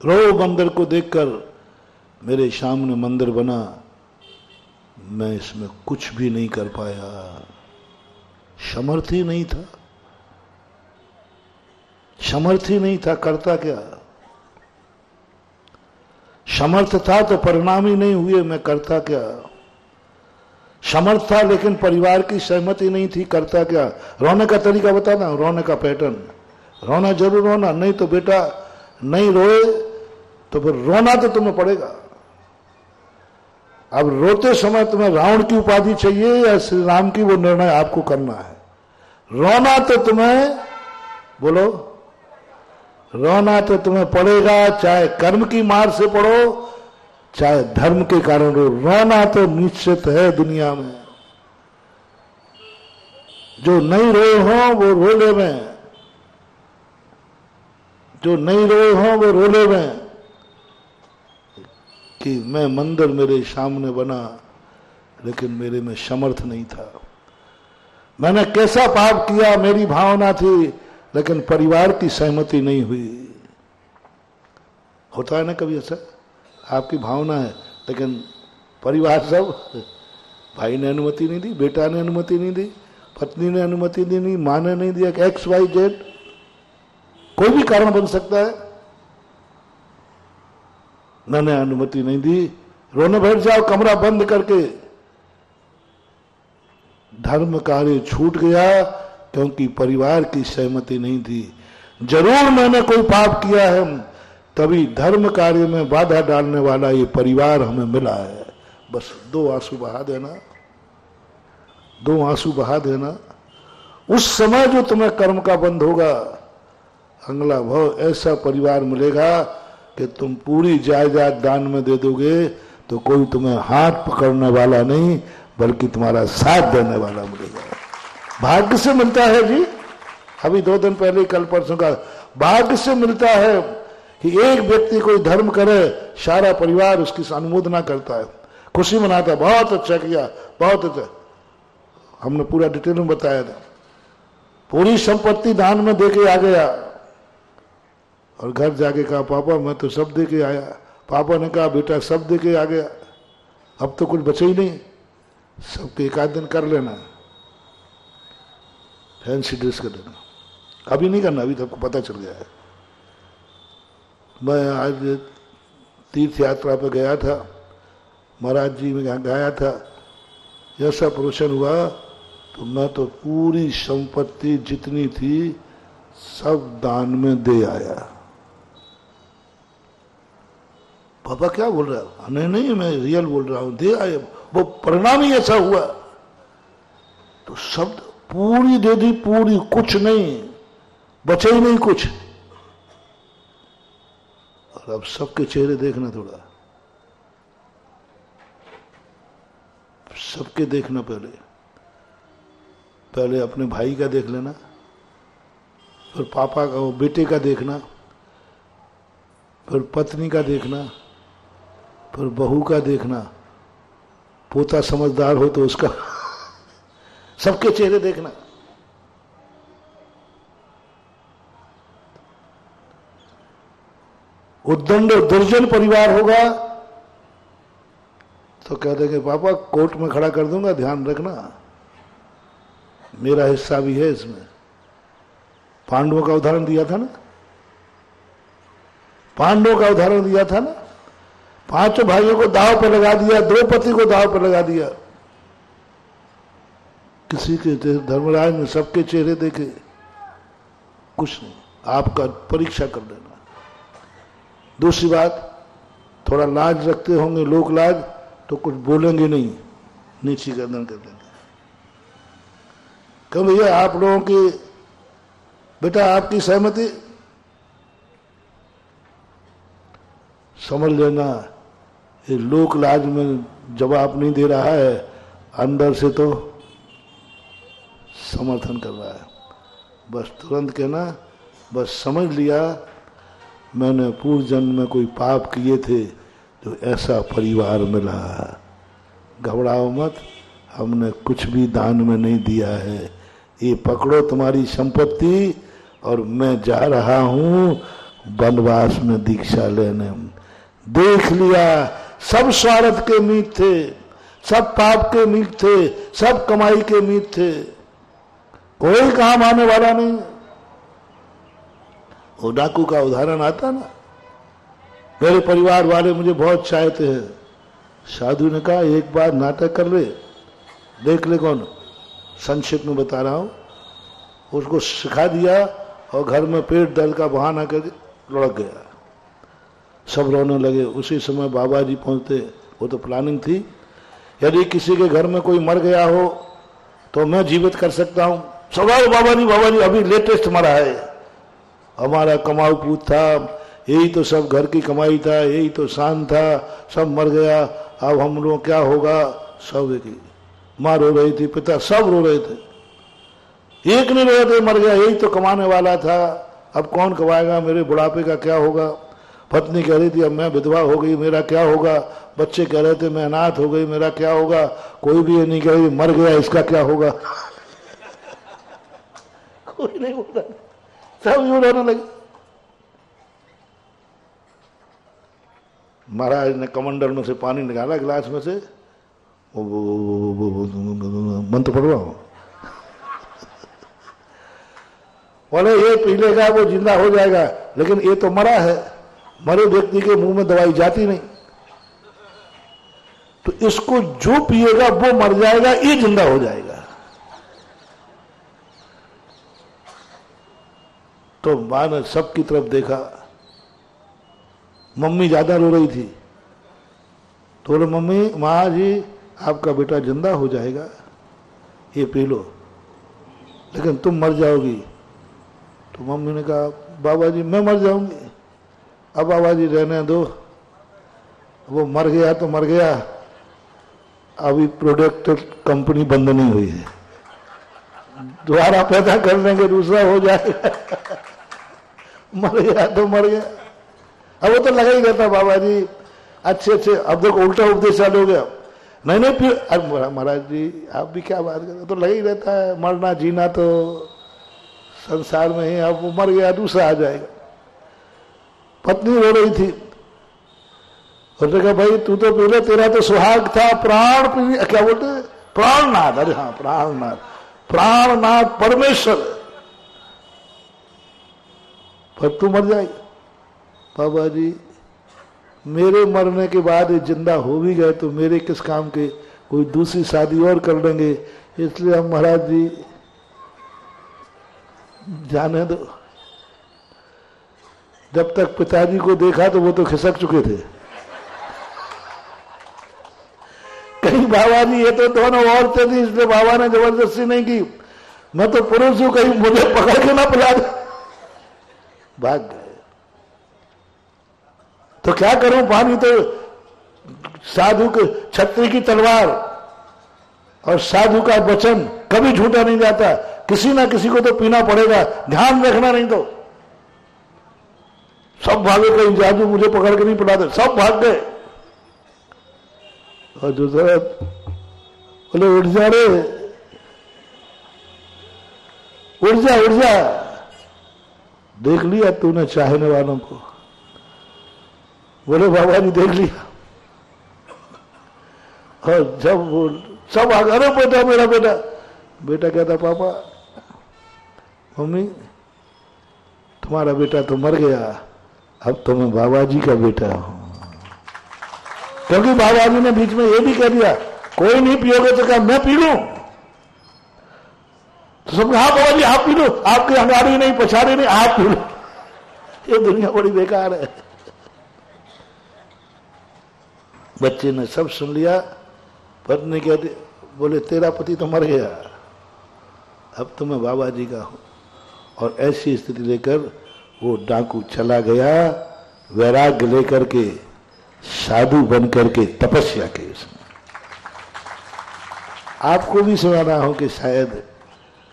रो मंदिर को देखकर, मेरे सामने मंदिर बना, मैं इसमें कुछ भी नहीं कर पाया, समर्थ ही नहीं था, समर्थ ही नहीं था, करता क्या। समर्थ था तो परिणाम ही नहीं हुए, मैं करता क्या। समर्थ था लेकिन परिवार की सहमति नहीं थी, करता क्या। रोने का तरीका बताना, रोने का पैटर्न। रोना जरूर रोना, नहीं तो बेटा नहीं रोए तो फिर रोना तो तुम्हें पड़ेगा। अब रोते समय तुम्हें रावण की उपाधि चाहिए या श्री राम की, वो निर्णय आपको करना है। रोना तो तुम्हें, बोलो, रोना तो तुम्हें पड़ेगा, चाहे कर्म की मार से पड़ो चाहे धर्म के कारण रो। रोना तो निश्चित है दुनिया में। जो नहीं रोए हो वो रोले में, जो नहीं रोए हो वो रोले में कि मैं मंदिर मेरे सामने बना लेकिन मेरे में समर्थ नहीं था। मैंने कैसा पाप किया, मेरी भावना थी लेकिन परिवार की सहमति नहीं हुई। होता है ना कभी ऐसा, आपकी भावना है लेकिन परिवार सब, भाई ने अनुमति नहीं दी, बेटा ने अनुमति नहीं दी, पत्नी ने अनुमति दी नहीं, मां ने नहीं दिया, XYZ, कोई भी कारण बन सकता है, मैंने अनुमति नहीं दी। रोने बैठ जाओ कमरा बंद करके। धर्म कार्य छूट गया क्योंकि परिवार की सहमति नहीं थी। जरूर मैंने कोई पाप किया है, तभी धर्म कार्य में बाधा डालने वाला ये परिवार हमें मिला है। बस 2 आंसू बहा देना, 2 आंसू बहा देना। उस समय जो तुम्हें कर्म का बंध होगा, अगला भाव ऐसा परिवार मिलेगा कि तुम पूरी जायदाद दान में दे दोगे तो कोई तुम्हें हाथ पकड़ने वाला नहीं बल्कि तुम्हारा साथ देने वाला मिलेगा। भाग्य से मिलता है जी। अभी 2 दिन पहले, कल परसों का, भाग्य से मिलता है कि एक व्यक्ति कोई धर्म करे, सारा परिवार उसकी अनुमोदना करता है, खुशी मनाता है, बहुत अच्छा किया, बहुत अच्छा। हमने पूरा डिटेल में बताया था। पूरी संपत्ति दान में देके आ गया और घर जाके कहा पापा मैं तो सब दे के आया। पापा ने कहा बेटा सब दे के आ गया, अब तो कुछ बचे ही नहीं, सबके 1 आध दिन कर लेना, फैंसी ड्रेस कर लेना, अभी नहीं करना, अभी तो आपको पता चल गया है। मैं आज तीर्थ यात्रा पे गया था, महाराज जी में गया था, ऐसा प्रवचन हुआ तो मैं तो पूरी संपत्ति जितनी थी सब दान में दे आया। पापा क्या बोल रहा है? नहीं नहीं मैं रियल बोल रहा हूं, दे आए, वो परिणाम ही ऐसा हुआ। तो शब्द पूरी दे दी, पूरी, कुछ नहीं बचे ही नहीं कुछ। और अब सबके चेहरे देखना, थोड़ा सबके देखना, पहले अपने भाई का देख लेना, फिर पापा का, वो बेटे का देखना, फिर पत्नी का देखना, फिर बहू का देखना, पोता समझदार हो तो उसका, सबके चेहरे देखना। उद्दंड दुर्जन परिवार होगा तो कह देंगे पापा कोर्ट में खड़ा कर दूंगा, ध्यान रखना मेरा हिस्सा भी है इसमें। पांडवों का उदाहरण दिया था ना, पांडवों का उदाहरण दिया था ना, 5 भाइयों को दाव पर लगा दिया, द्रौपदी को दाव पर लगा दिया। किसी के धर्मराज ने सबके चेहरे देखे, कुछ नहीं, आपका परीक्षा कर लेना। दूसरी बात, थोड़ा लाज रखते होंगे लोक लाज, तो कुछ बोलेंगे नहीं, नीची गर्दन कर देंगे। क्यों भैया, आप लोगों की बेटा आपकी सहमति, समझ लेना ये लोक लाज में जवाब नहीं दे रहा है, अंदर से तो समर्थन कर रहा है। बस तुरंत कहना, बस समझ लिया मैंने पूर्व जन्म में कोई पाप किए थे जो ऐसा परिवार मिला। घबराओ मत, हमने कुछ भी दान में नहीं दिया है, ये पकड़ो तुम्हारी संपत्ति और मैं जा रहा हूं वनवास में दीक्षा लेने। देख लिया, सब स्वार्थ के मीत थे, सब पाप के मीत थे, सब कमाई के मीत थे, कोई काम आने वाला नहीं। वो डाकू का उदाहरण आता ना, मेरे परिवार वाले मुझे बहुत चाहते हैं, साधु ने कहा एक बार नाटक कर ले, देख ले कौन, संक्षिप्त में बता रहा हूं। उसको सिखा दिया और घर में पेट दर्द का बहाना करके लुढ़क गया। सब रोने लगे। उसी समय बाबा जी पहुंचते, वो तो प्लानिंग थी, यदि किसी के घर में कोई मर गया हो तो मैं जीवित कर सकता हूं। सवाल बाबा जी अभी लेटेस्ट मरा है, हमारा कमाऊ पूत था, यही तो सब घर की कमाई था, यही तो शान था, सब मर गया, अब हम लोग क्या होगा। सब एक ही, माँ रो रही थी, पिता सब रो रहे थे, एक नहीं रहे थे, मर गया, यही तो कमाने वाला था, अब कौन कमाएगा, मेरे बुढ़ापे का क्या होगा। पत्नी कह रही थी अब मैं विधवा हो गई, मेरा क्या होगा। बच्चे कह रहे थे मैं अनाथ हो गई, मेरा क्या होगा। कोई भी ये नहीं कह रही मर गया, इसका क्या होगा। कोई नहीं बोला, सब यूं रोने लगे। महाराज ने कमंडल में से पानी निकाला गिलास में से, मंत्र पढ़ रहा हूं, बोले ये पी लेगा वो जिंदा हो जाएगा, लेकिन ये तो मरा है, मरे व्यक्ति के मुंह में दवाई जाती नहीं, तो इसको जो पिएगा वो मर जाएगा, ये जिंदा हो जाएगा। तो मां ने सबकी तरफ देखा, मम्मी ज्यादा रो रही थी, तो बोले मम्मी, माँ जी आपका बेटा जिंदा हो जाएगा, ये पी लो, लेकिन तुम मर जाओगी। तो मम्मी ने कहा बाबा जी मैं मर जाऊंगी। अब बाबा जी रहने दो, वो मर गया तो मर गया, अभी प्रोडक्ट कंपनी बंद नहीं हुई है, दोबारा पैदा कर लेंगे, दूसरा हो जाएगा। मर गया तो मर गया, अब वो तो लगा ही रहता बाबा जी अच्छे अच्छे। अब देखो उल्टा उपदेश चालू हो गया, नहीं नहीं फिर अब महाराज जी आप भी क्या बात करते, तो लगा ही रहता है, मरना जीना तो संसार में ही, अब वो मर गया दूसरा आ जाएगा। पत्नी रो रही थी, उसने कहा भाई तू तो पहले, तेरा तो सुहाग था, प्राण क्या बोलते प्राणनाथ, अरे हाँ प्राणनाथ, प्राणनाथ परमेश्वर, पर तू मर जाएगी। बाबा जी मेरे मरने के बाद ये जिंदा हो भी गए तो मेरे किस काम के, कोई दूसरी शादी और कर लेंगे, इसलिए हम महाराज जी जाने दो। जब तक पिताजी को देखा तो वो तो खिसक चुके थे, कहीं बाबा जी ये तो दोनों औरतें थी इसलिए बाबा ने जबरदस्ती नहीं की, मैं तो पुरुष हूं, कहीं मुझे पकड़ के ना पिला दे। भाग गए। तो क्या करूं, पानी तो साधु के, छत्री की तलवार और साधु का वचन कभी झूठा नहीं जाता, किसी ना किसी को तो पीना पड़ेगा, ध्यान रखना, नहीं तो सब भागे, कहीं जादू मुझे पकड़ के नहीं पिला दे, सब भाग गए। और दूसरा बोले उठ जा रे, उठ जा उठ जा, देख लिया तूने चाहने वालों को। बोले बाबा जी देख लिया। और जब वो सब आ गए, अरे बेटा मेरा बेटा, बेटा कहता पापा मम्मी तुम्हारा बेटा तो मर गया, अब तो मैं बाबा जी का बेटा हूं। क्योंकि बाबा जी ने बीच में ये भी कह दिया कोई नहीं पियोगे तो क्या मैं पी लूं, तो सब हाँ बाबा जी आप पी लो, आपकी अंगारी नहीं पछाड़ी नहीं, आप पी लो। ये दुनिया बड़ी बेकार है। बच्चे ने सब सुन लिया। पत्नी कहती, बोले तेरा पति तो मर गया, अब तो मैं बाबा जी का हूं। और ऐसी स्थिति लेकर वो डाकू चला गया, वैराग्य लेकर के, साधु बन करके तपस्या की उसने। आपको भी सुना रहा हूं कि शायद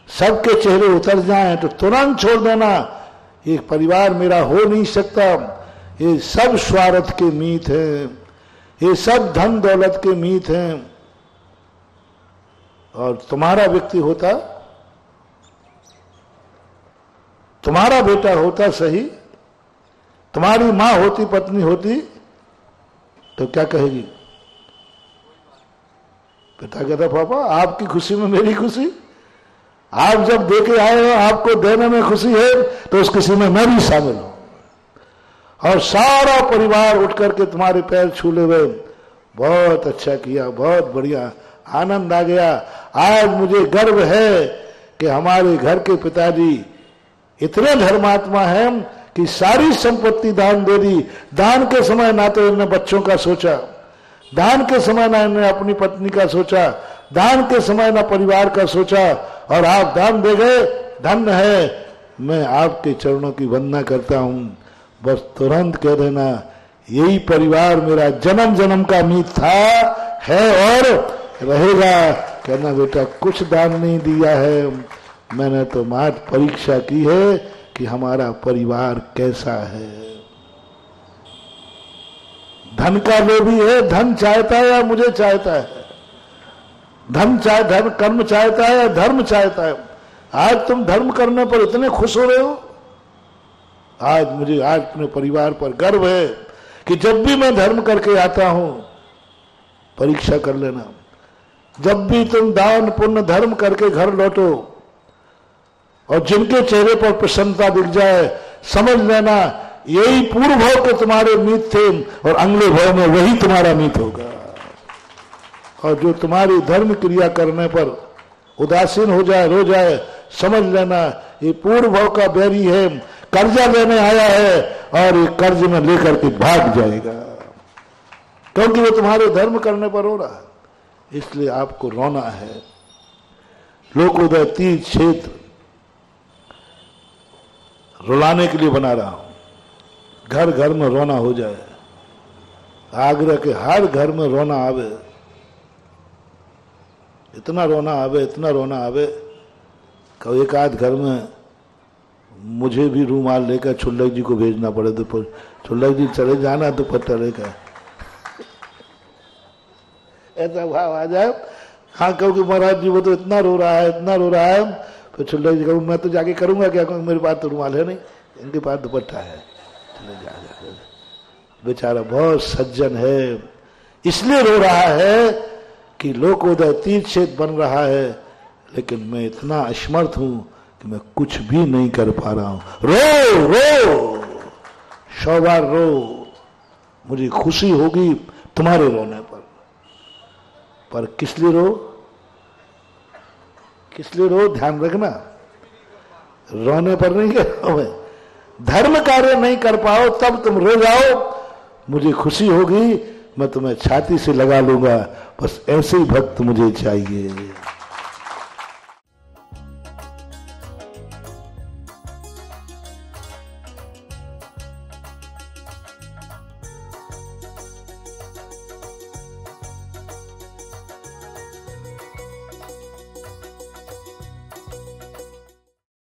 सबके चेहरे उतर जाएं तो तुरंत छोड़ देना, ये परिवार मेरा हो नहीं सकता, ये सब स्वार्थ के मीत हैं, ये सब धन दौलत के मीत हैं। और तुम्हारा व्यक्ति होता, तुम्हारा बेटा होता सही, तुम्हारी मां होती, पत्नी होती, तो क्या कहेगी? पिता कहता पापा आपकी खुशी में मेरी खुशी, आप जब दे के आए हो, आपको देने में खुशी है, तो उस खुशी में मैं भी शामिल हूं। और सारा परिवार उठ करके तुम्हारे पैर छूले हुए, बहुत अच्छा किया, बहुत बढ़िया, आनंद आ गया। आज मुझे गर्व है कि हमारे घर के पिताजी इतने धर्मात्मा हैं कि सारी संपत्ति दान दे दी। दान के समय ना तो इन्होंने बच्चों का सोचा, दान के समय ना इन्होंने अपनी पत्नी का सोचा, दान के समय ना परिवार का सोचा, और आप दान दे गए, धन्य है। मैं आपके चरणों की वंदना करता हूं। बस तुरंत कह देना, यही परिवार मेरा जन्म जन्म का मीत था, है और रहेगा। कहना बेटा कुछ दान नहीं दिया है, मैंने तो मात्र परीक्षा की है कि हमारा परिवार कैसा है। धन का लोभी है, धन चाहता है या मुझे चाहता है? धन कर्म चाहता है या धर्म चाहता है? आज तुम धर्म करने पर इतने खुश हो रहे हो। आज मुझे आज अपने परिवार पर गर्व है कि जब भी मैं धर्म करके आता हूं, परीक्षा कर लेना, जब भी तुम दान पुण्य धर्म करके घर लौटो और जिनके चेहरे पर प्रसन्नता दिख जाए, समझ लेना यही पूर्व भाव के तुम्हारे मीत थे और अगले भाव में वही तुम्हारा मीत होगा। और जो तुम्हारी धर्म क्रिया करने पर उदासीन हो जाए, रो जाए, समझ लेना ये पूर्व भाव का बैरी है, कर्जा लेने आया है और ये कर्ज में लेकर के भाग जाएगा, क्योंकि वो तुम्हारे धर्म करने पर हो रहा है। इसलिए आपको रोना है। लोकोदय तीर्थ क्षेत्र रुलाने के लिए बना रहा हूं, घर घर में रोना हो जाए, आगरा के हर घर में रोना आवे, इतना रोना आवे, इतना रोना आवे। कभी एक आध घर में मुझे भी रूमाल लेकर छुल्लक जी को भेजना पड़े, तो छुल्लक जी चले जाना तो पता लेकर ऐसा भाव आ जाए। हाँ क्योंकि महाराज जी वो तो इतना रो रहा है, इतना रो रहा है, तो छुल्लक जी कहूँ मैं तो जाके करूंगा क्या, कहूँ मेरे पास तो रूमाल है नहीं, इनके पास दुपट्टा है, चले जा। बेचारा बहुत सज्जन है, इसलिए रो रहा है कि लोकोदय तीर्थ क्षेत्र बन रहा है, लेकिन मैं इतना असमर्थ हूं कि मैं कुछ भी नहीं कर पा रहा हूं। रो रो 100 बार रो, मुझे खुशी होगी तुम्हारे रोने पर किस लिए रो, किस लिए रो, ध्यान रखना, रोने पर नहीं कह, धर्म कार्य नहीं कर पाओ तब तुम रो जाओ, मुझे खुशी होगी, मैं तुम्हें छाती से लगा लूंगा, बस ऐसे ही भक्त मुझे चाहिए।